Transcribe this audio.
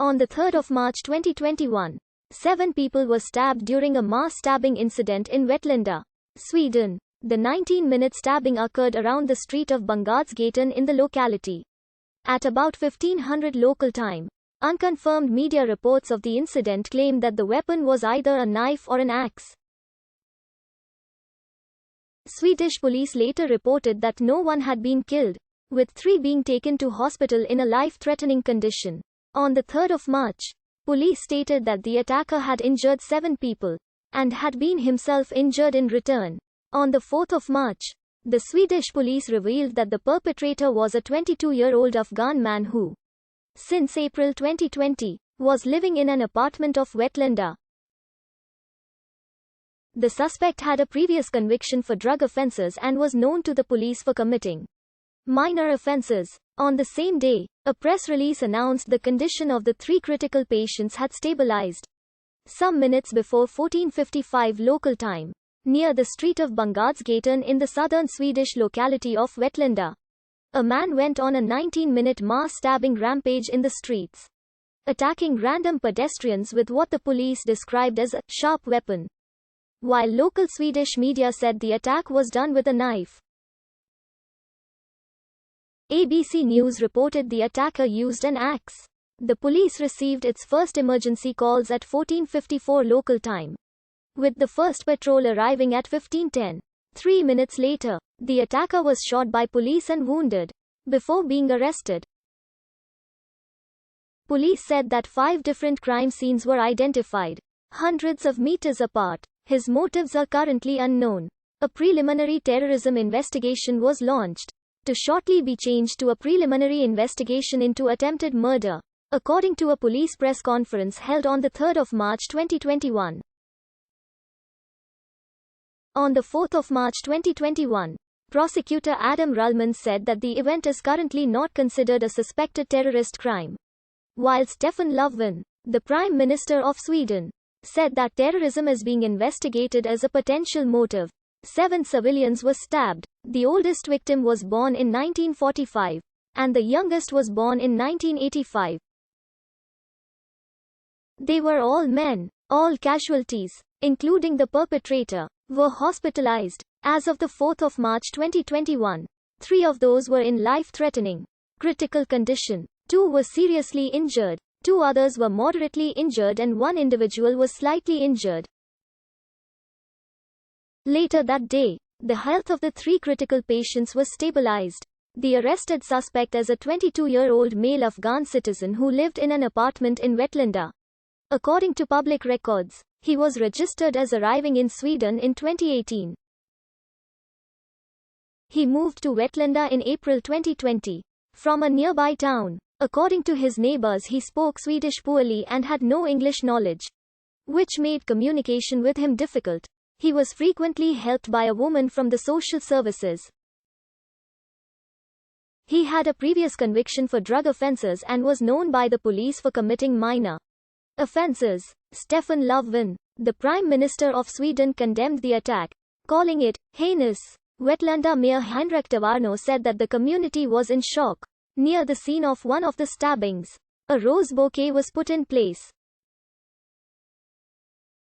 On the 3rd of March 2021, 7 people were stabbed during a mass stabbing incident in Vetlanda, Sweden. The 19-minute stabbing occurred around the street of Bungadsgatan in the locality. At about 1500 local time, unconfirmed media reports of the incident claimed that the weapon was either a knife or an axe. Swedish police later reported that no one had been killed, with 3 being taken to hospital in a life-threatening condition. On the 3rd of March, police stated that the attacker had injured 7 people, and had been himself injured in return. On the 4th of March, the Swedish police revealed that the perpetrator was a 22-year-old Afghan man who, since April 2020, was living in an apartment of Vetlanda. The suspect had a previous conviction for drug offences and was known to the police for committing minor offences. On the same day, a press release announced the condition of the 3 critical patients had stabilized. Some minutes before 14:55 local time, near the street of Bungadsgatan in the southern Swedish locality of Vetlanda, a man went on a 19-minute mass stabbing rampage in the streets, attacking random pedestrians with what the police described as a sharp weapon, while local Swedish media said the attack was done with a knife. ABC News reported the attacker used an axe. The police received its first emergency calls at 14:54 local time, with the first patrol arriving at 15:10. 3 minutes later, the attacker was shot by police and wounded, before being arrested. Police said that 5 different crime scenes were identified, hundreds of meters apart. His motives are currently unknown. A preliminary terrorism investigation was launched, to shortly be changed to a preliminary investigation into attempted murder, according to a police press conference held on the 3rd of March 2021. On the 4th of March 2021, prosecutor Adam Rullman said that the event is currently not considered a suspected terrorist crime, while Stefan Löfven, the Prime Minister of Sweden, said that terrorism is being investigated as a potential motive. 7 civilians were stabbed. The oldest victim was born in 1945, and the youngest was born in 1985. They were all men. All casualties, including the perpetrator, were hospitalized. As of the 4th of March 2021, 3 of those were in life-threatening, critical condition. 2 were seriously injured, 2 others were moderately injured and 1 individual was slightly injured. Later that day, the health of the 3 critical patients was stabilized. The arrested suspect is a 22-year-old male Afghan citizen who lived in an apartment in Vetlanda. According to public records, he was registered as arriving in Sweden in 2018. He moved to Vetlanda in April 2020 from a nearby town. According to his neighbors, he spoke Swedish poorly and had no English knowledge, which made communication with him difficult. He was frequently helped by a woman from the social services. He had a previous conviction for drug offences and was known by the police for committing minor offences. Stefan Löfven, the Prime Minister of Sweden, condemned the attack, calling it heinous. Vetlanda Mayor Henrik Tavarno said that the community was in shock. Near the scene of one of the stabbings, a rose bouquet was put in place.